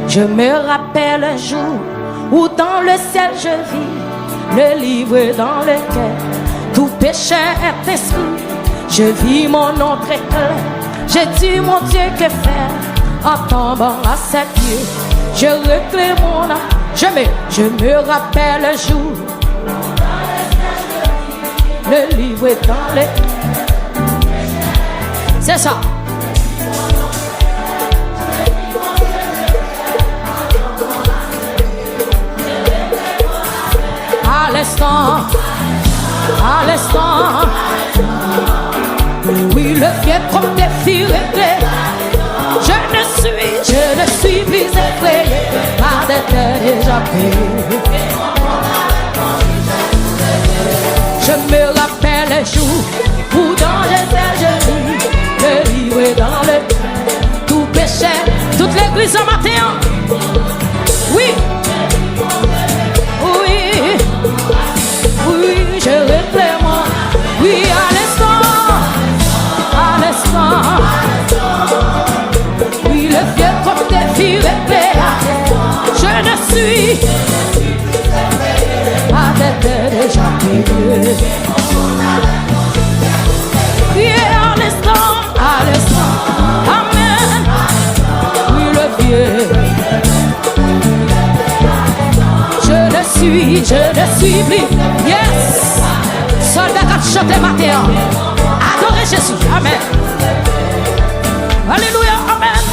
Je me rappelle un jour où dans le ciel je vis le livre dans lequel tout péché est exclu. Je vis mon nom très clair. J'ai dit mon Dieu que faire en tombant à ses pieds. Je réclame mon âme. Je me rappelle un jour le livre est dans le... C'est ça. À l'instant, oui, le vieux comme des filles réglées. Je ne suis plus effrayé par des terres déjà payées. Je me rappelle un jour où dans les airs je lis le livre dans le tout péché, toute l'église en matin. Oui, oui, oui, je réclame. Oui, à l'instant, oui, le vieux comme des filles réglées. Je ne suis pas des terres déjà payées. Oui, à l'instant, amen. Oui, le vieux. Je ne suis plus. Yes. Soldat qui chante matin. Adorez Jésus. Amen. Alléluia. Amen.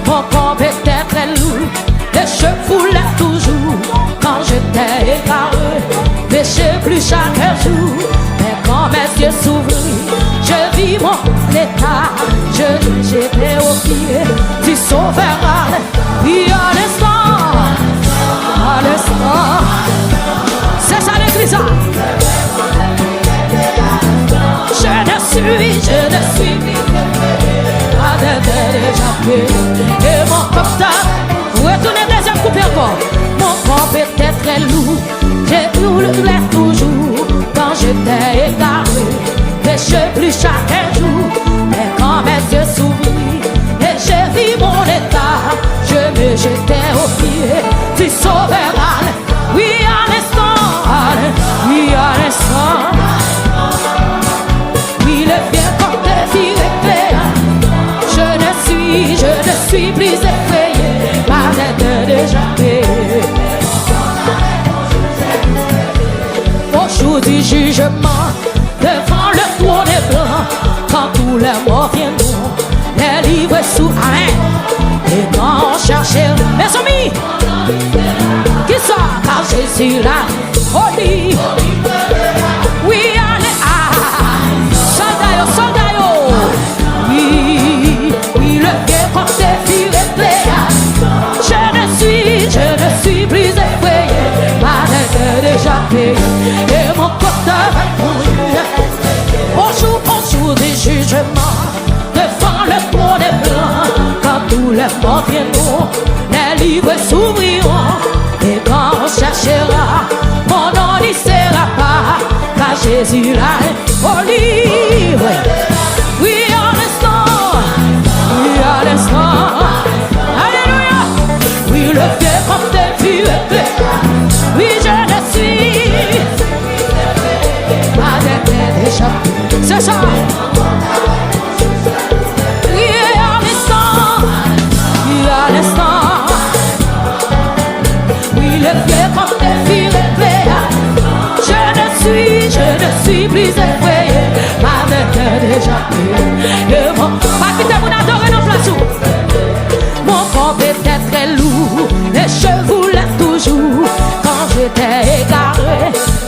Mon corps était très lourd. Et je voulais toujours. Quand j'étais égaré, péché plus chaque jour. Mais quand mes yeux s'ouvrirent, je vis mon état. J'étais au pied du Sauveur. Oui, à l'instant. C'est ça l'église. Je ne suis pas déjà fait. Et mon portable, retournez deuxième coupé encore. Mon corps était très lourd. J'ai voulu toujours quand j'étais égaré. Péché plus chaque jour. Mais quand mes yeux s'ouvrirent et j'ai vu mon état, je me jetais au pied du Sauveur. Oui, à l'instant, oui, à l'instant. Oui, le bien comme des filles réglées. Je ne suis plus effrayé par d'être déjà payé. Au jour du jugement, devant le trône blanc, quand tous les morts viendront, les livres sous amen. Et quand on cherchait mes amis, qui sont car Jésus là, oh oui, oui, allez, soldat, oui, oui, le vieux comme des filles réglées. Je ne suis plus effrayé, pas d'être déjà payé. Et mon porteur va courir au jour du jugement, devant le trône blanc, quand tous les morts viendront, les livres s'ouvriront. Et quand on cherchera, mon nom n'y sera pas, car Jésus là est au livre. Oui, à l'instant, alléluia. Oui, le vieux comme des filles réglées. Oui, je ne suis pas des déjà. C'est ça. Oui, à l'instant. Oui, le vieux comme des filles réglées. Je ne suis plus effrayé. Ma tête déjà payée. Pas quitter mon adorer nos places. Mon corps était très lourd. Et je voulais toujours. Quand j'étais égaré,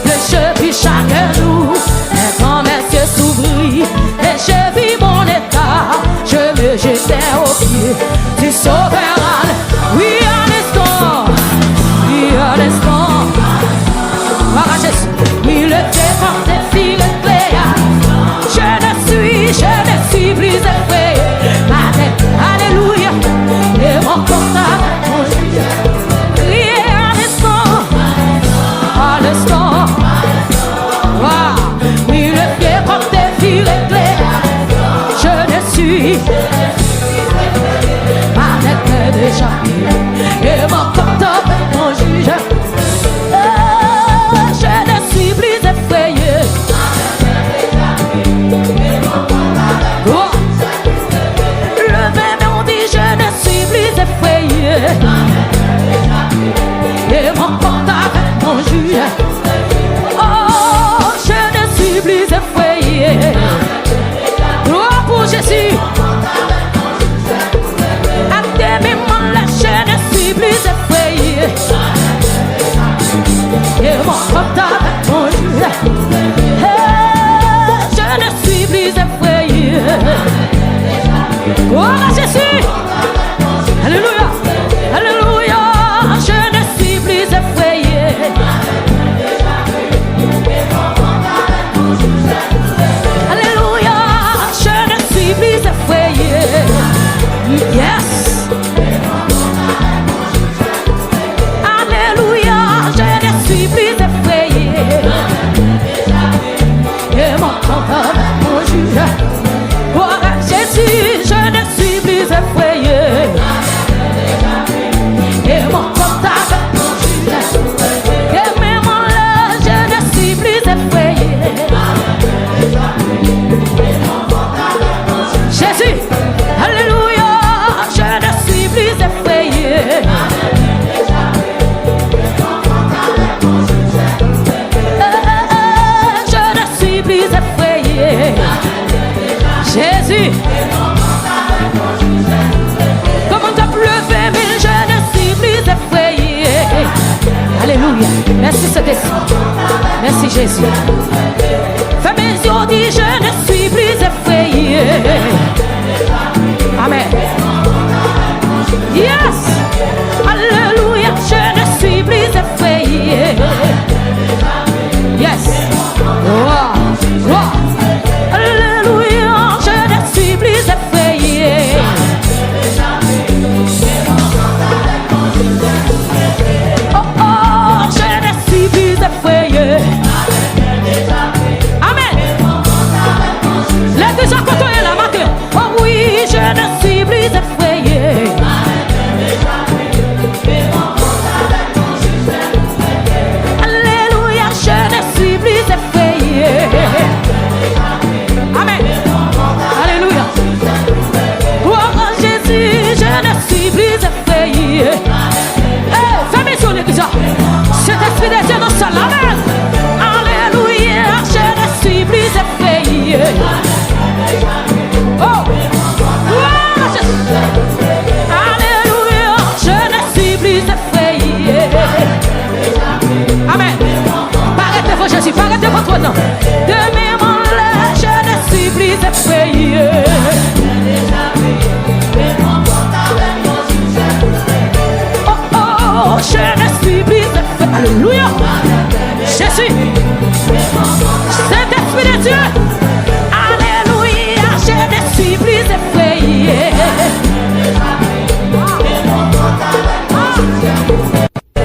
je vis chaque jour. Mais quand mes yeux s'ouvrirent et je vis mon état, je me jetais au pied du Sauveur. Oui, à l'instant. Oui, à l'instant. Oui, le démon des filles réglées. Je ne suis plus effrayé. Alléluia. Et mon portable, Et mon porte avec mon juge. Oh, je ne suis plus effrayé. Gloire pour Jésus. À tes moments-là, je ne suis plus effrayé. Et mon porte avec mon juge. Je ne suis plus effrayé. Gloire à Jésus. Alléluia. Alléluia. Je ne suis plus effrayé. Alléluia. Je ne suis plus effrayé. Yes. Alléluia. Je ne suis plus effrayé. Et mon compte mon juge. Gloire à Jésus. Je ne suis plus effrayé. Et mon compte avec mon juge. Et même là, je ne suis plus effrayé. Jésus, alléluia, je ne suis plus effrayé. Je ne suis plus effrayé. Jésus, comme on t'a pleuvé, mais je ne suis plus effrayé. Alléluia, merci Saint-Esprit. Merci Jésus. Fais mes yeux, dis je ne suis plus effrayé. Amen. Yes. Alléluia, je ne suis plus effrayé. Yes. Gloire, gloire. Alléluia, je ne suis plus effrayé. Oh oh, je ne suis plus effrayé. Amen. L'église à côté de la matin. Oh oui, je ne suis plus effrayé. Alléluia, je ne suis plus effrayé. Amen. Alléluia. Gloire à Jésus, je ne suis plus effrayé. Fermez sur l'église. Cet esprit de Dieu dans sa Amen. Alléluia, je ne suis plus effrayé. Oh, gloire à Jésus. Alléluia, je ne suis plus effrayé. Amen. Paraît devant Jésus, paraît devant toi, non. De mes mains là, je ne suis plus effrayé. Oh, oh, je ne suis plus effrayé. Alléluia. Jésus. Saint-Esprit de Dieu. Alléluia, je ne suis plus effrayé.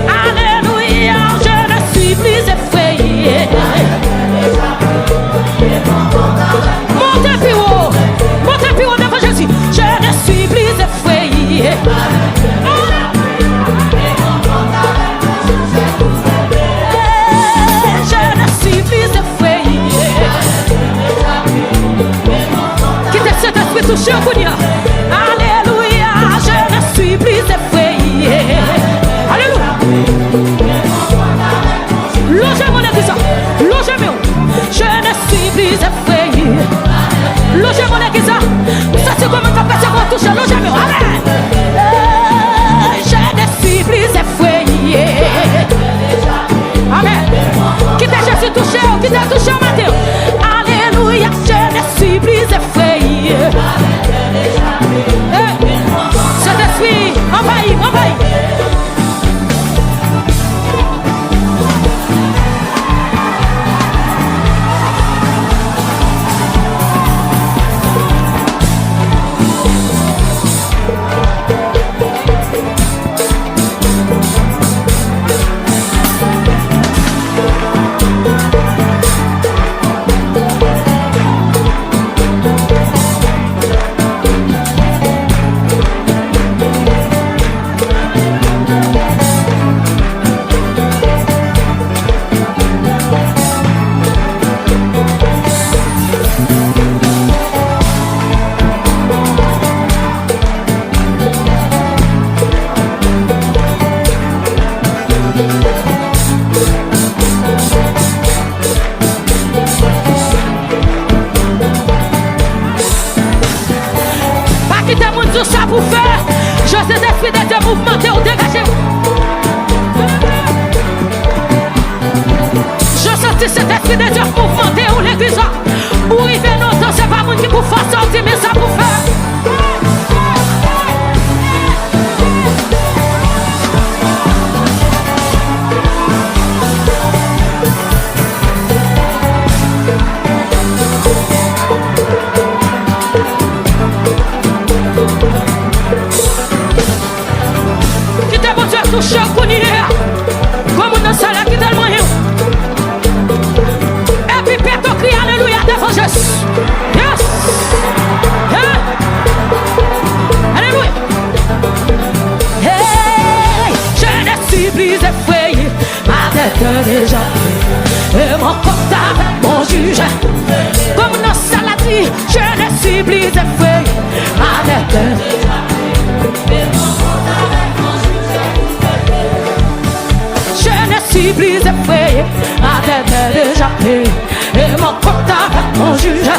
Alléluia, je ne suis plus effrayé. Montez plus haut devant Jésus. Je ne suis plus effrayé. mouvementé ou dégagé. Je sentis cet esprit de Dieu mouvementé ou l'église. Où il vient notre temps, c'est pas monde qui pour faire sortir, mais ça pour faire. Qui t'a beau Dieu toucher au coulier, comme on a ça là qui tellement rien. Et puis Péto crie alléluia devant Jésus. Yes. Yeah. Alléluia. Hey, je ne suis plus effrayé, ma tête déjà. Et mon corps avec mon juge. Comme on a ça là dit, je ne suis plus effrayé, ma tête déjà. Je ne suis plus effrayé, ma tête est déjà payée. Et mon compte avec mon juge.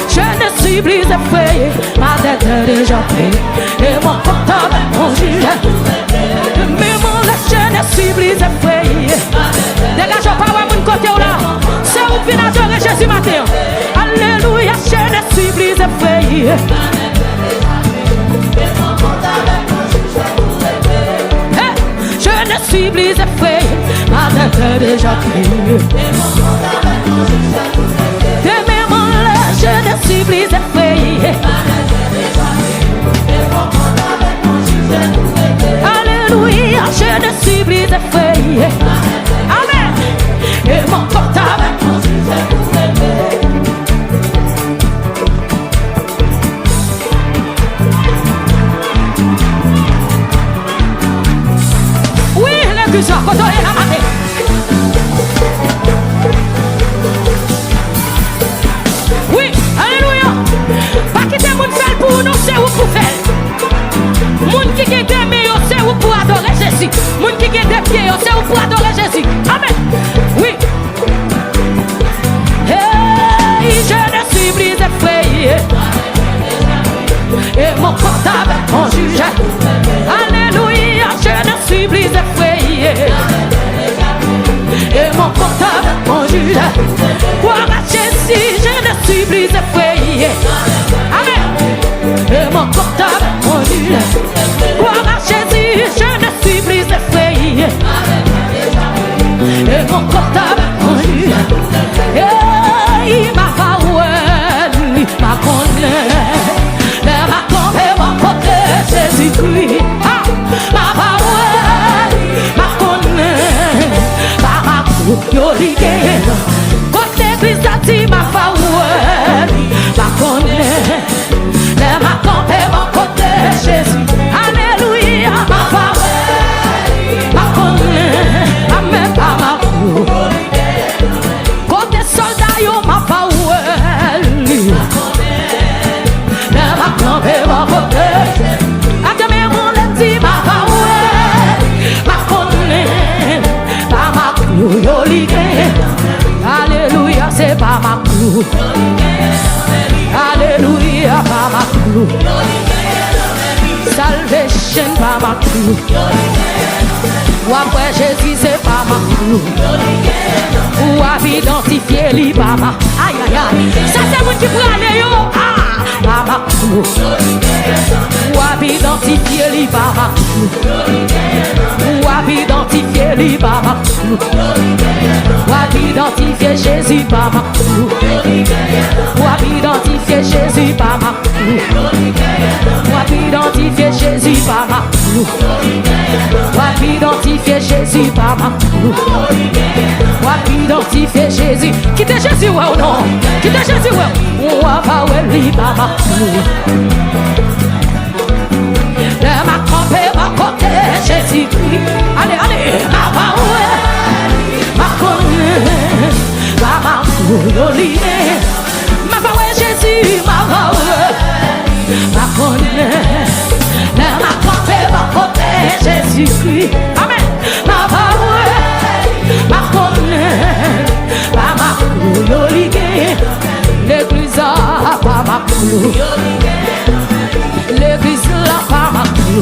Je ne suis plus effrayé, ma tête est déjà payée. Et mon compte avec mon juge. Mais mon là, je ne suis plus effrayé. Dégage pas ouais mon côté là. C'est où vient adorer Jésus matin. Alléluia, je ne suis plus effrayé. Je ne suis plus effrayé, ma tête est déjà payée. Et même là, je ne suis plus effrayé. Alléluia, je ne suis plus effrayé. Amen. Et mon compte avec mon ça, quand on est la matin. Oui, alléluia. Pas quitter mon fait pour nous, c'est où pour faire. Moun qui est des meilleurs, c'est où pour adorer Jésus. Moun qui est des pieds, c'est où pour adorer Jésus. Amen. Oui. Hey, je ne suis plus effrayé. Et mon compte avec mon juge. Alléluia, je ne suis plus effrayé. Et mon compte avec mon juge. Gloire à Jésus, je ne suis plus effrayé. Amen. Et mon compte avec mon juge. Gloire à Jésus, je ne suis plus effrayé. Et mon compte avec mon juge. Et il m'a parole, il m'a connaît. Jésus-Christ, ah, ma parole, ma connaît, par ma coupe, yo ligue. Quand l'église a dit ma parole, ma connaît, ma campée, mon côté, Jésus. Alléluia, ma parole, ma connaît, amen, par ma coupe. Côté soldat, yo ma parole, ma campée, mon côté. Alléluia, c'est pas ma clou. Alléluia, pas ma clou. Salvation, pas ma clou. Ou après Jésus, c'est pas ma clou. Ou à identifier li, pas ma. Aïe, aïe, aïe. Ça, c'est moi qui prends les yo. Ah, pas ma clou. Ou à identifier li, pas ma clou. Ou à identifier li, pas ma clou. Ou à identifier Jésus, pas ma clou. Ou à identifier Jésus, pas ma clou. Ou à identifier Jésus, pas ma clou. Ou à identifier Jésus, pas ma clou. Ou à identifier Jésus. Qui t'est Jésus, ouais ou non? Qui t'est Jésus, ouais? Ou à pas ouais, lui, pas ma clou. De ma campée, ma côté, Jésus-Christ. Allez, allez, ma parole, ma connaît, ma parole, ma parole, Jésus, ma parole, ma connaît, de ma campée, ma côté, Jésus-Christ. Amen, ma parole, ma connaît, ma parole, l'église a pas ma parole. L'église là pas ma clou.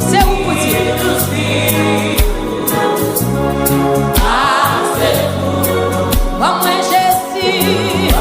C'est où pour dire? Ah, c'est vous. Moi, Jésus.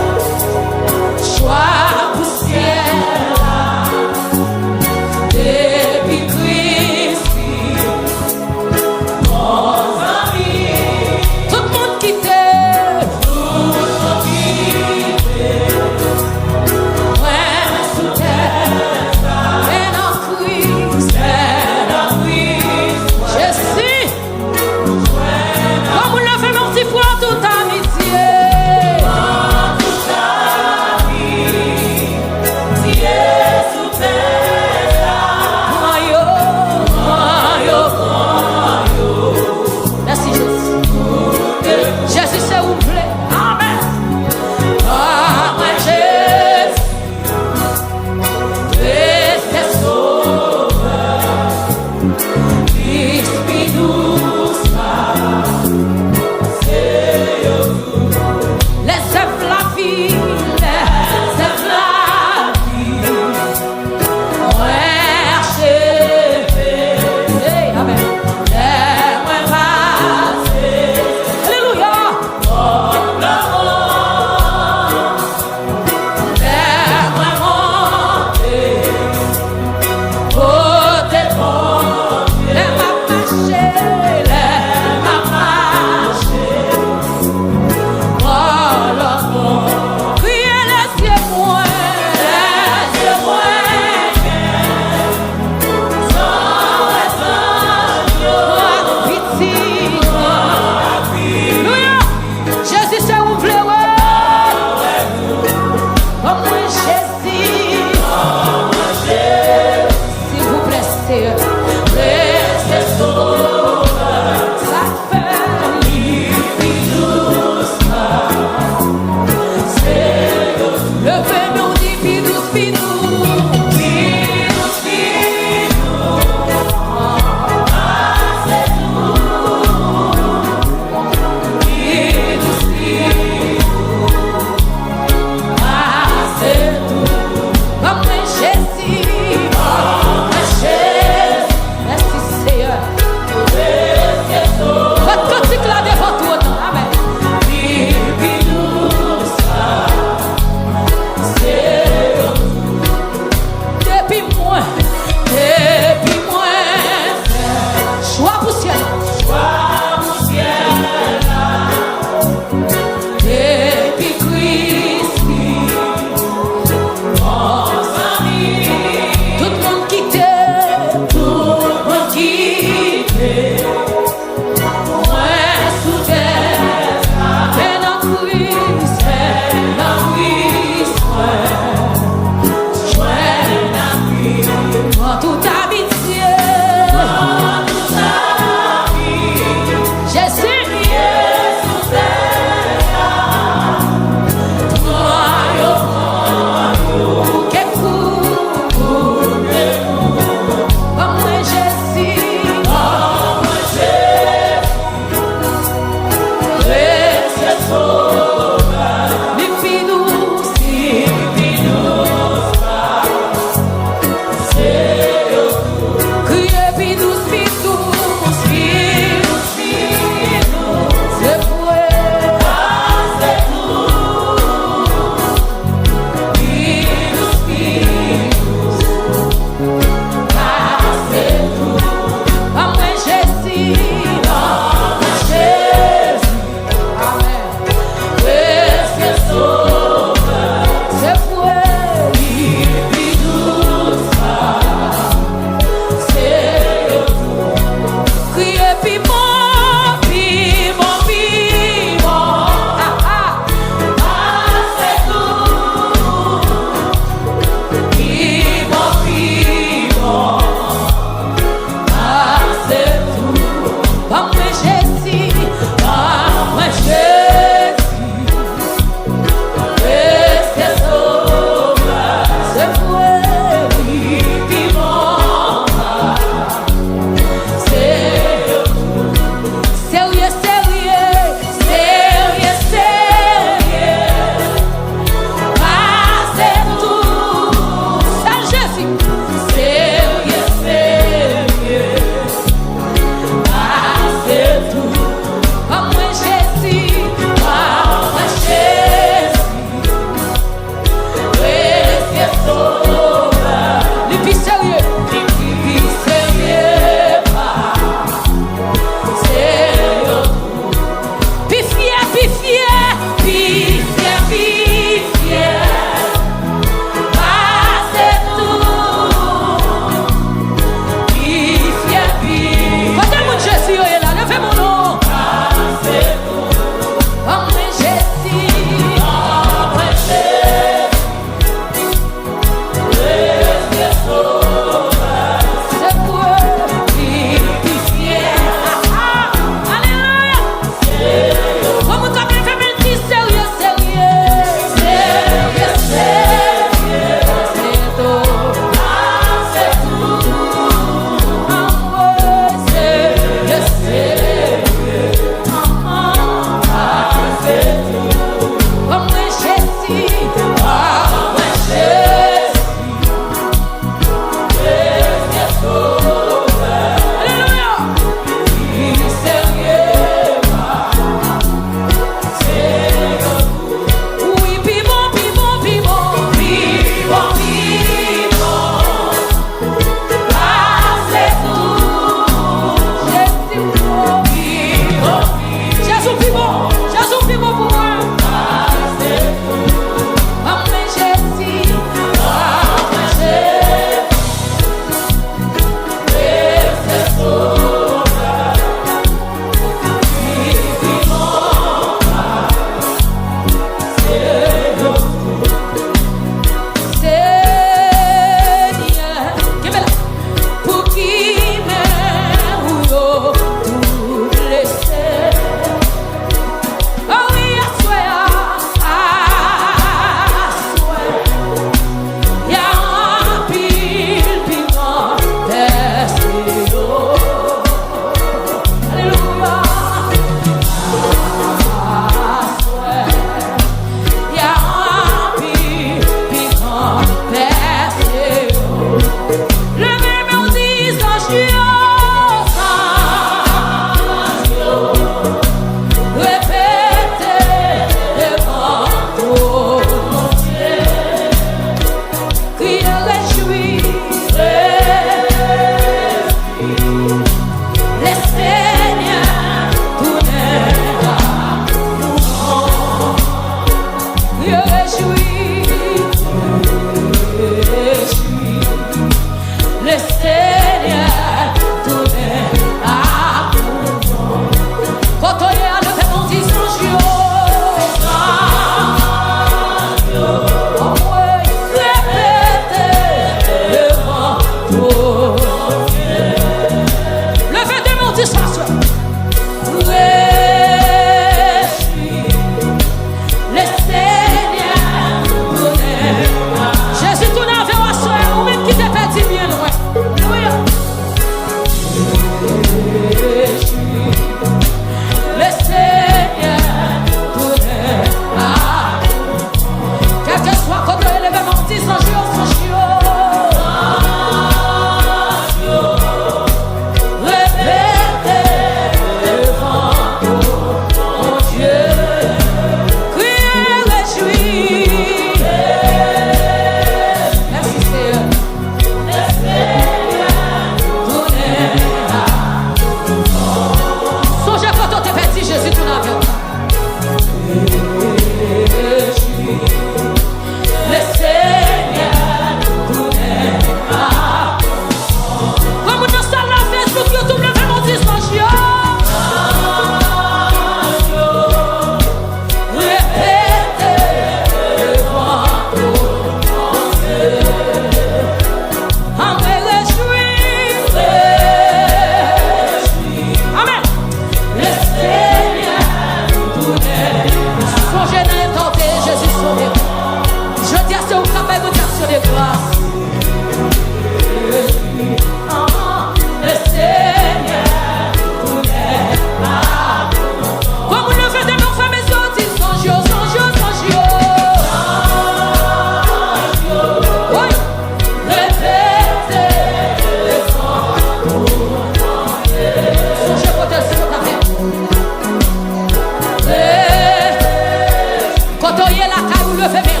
Côtoyer la caille ou lever main.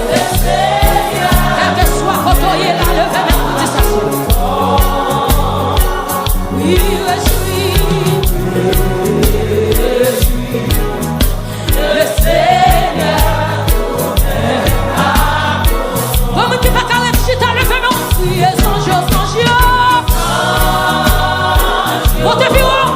Quel que soit côtoyer la lever main. Dis ça. Oui, je suis le Seigneur. Comme tu vas caler chita lever main. Oui, songe. Montez plus haut.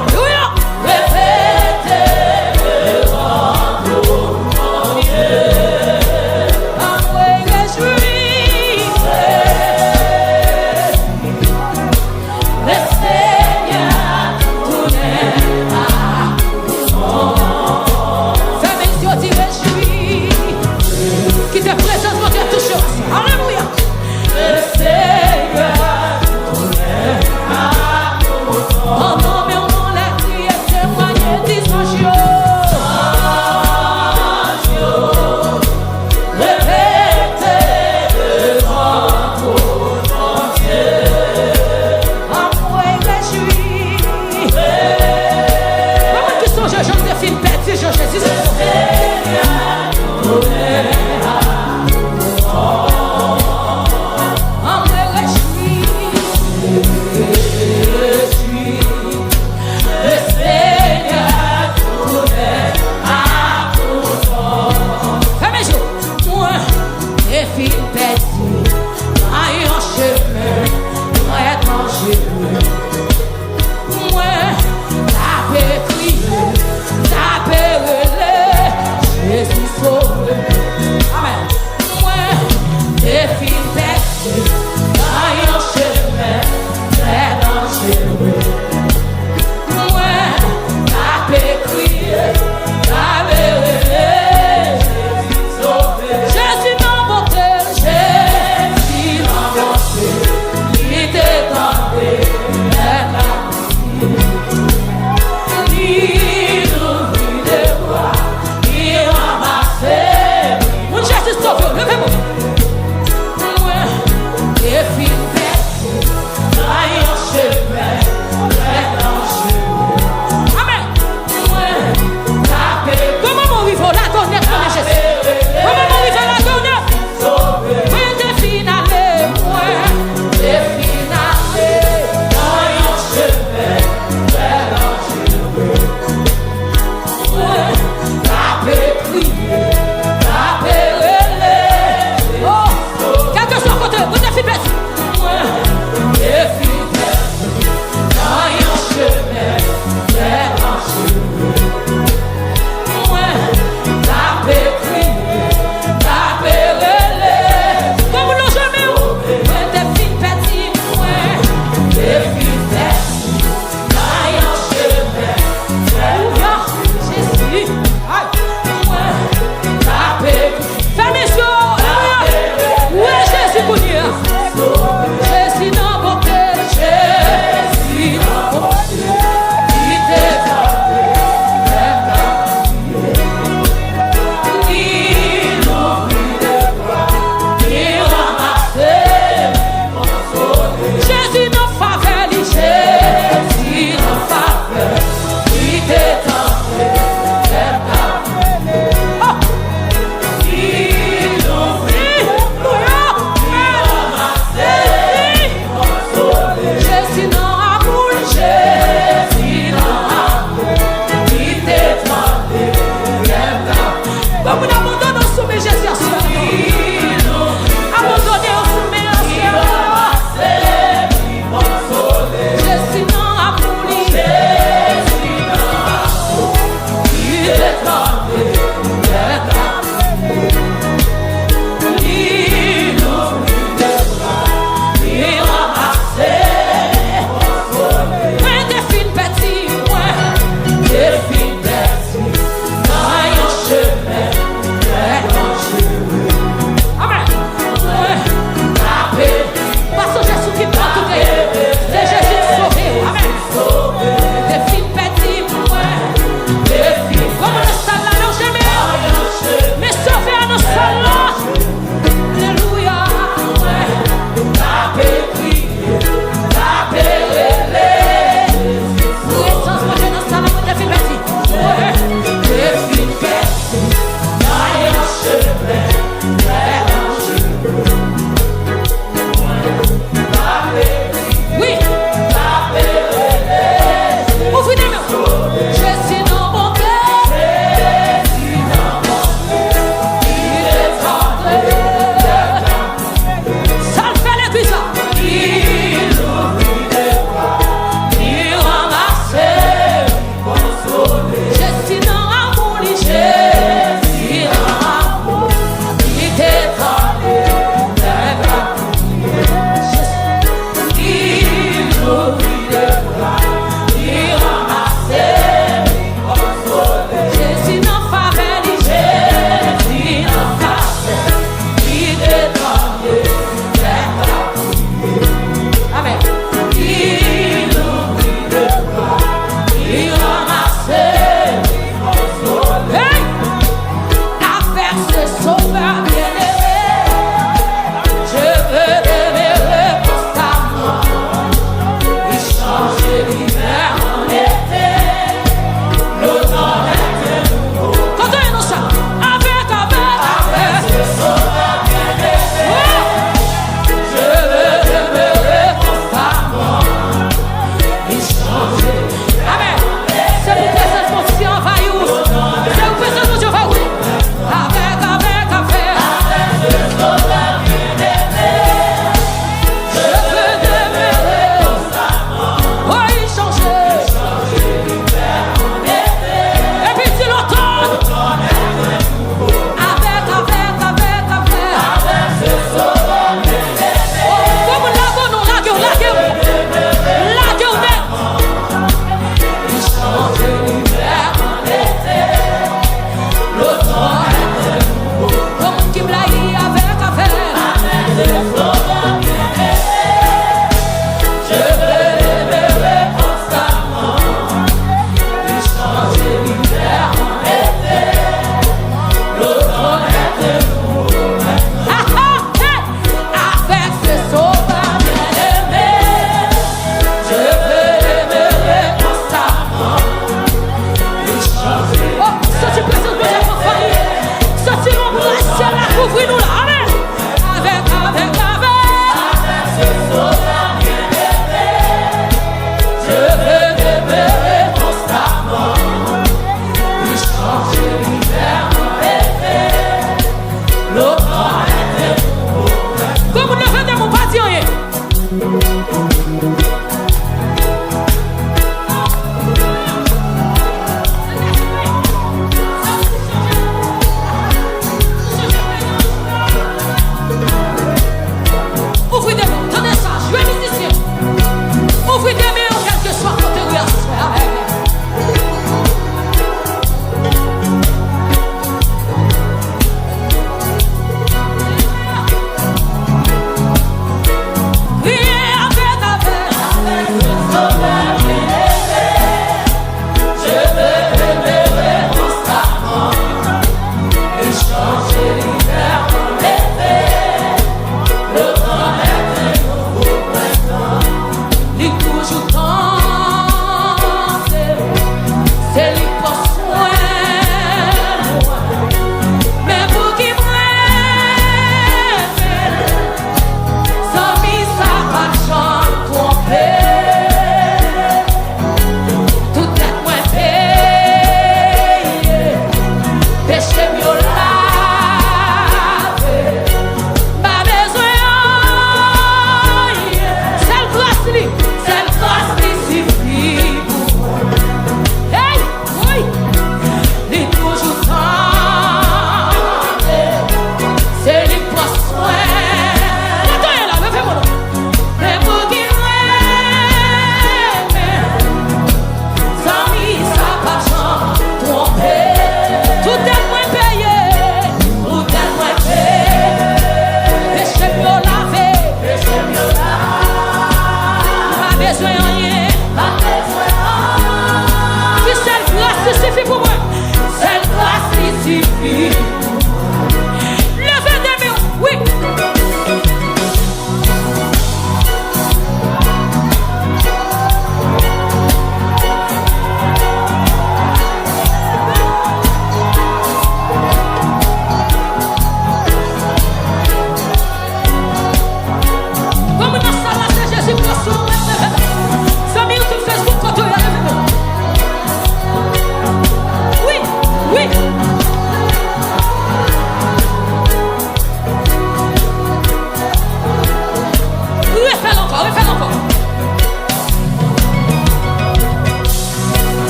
ouvrir nous là.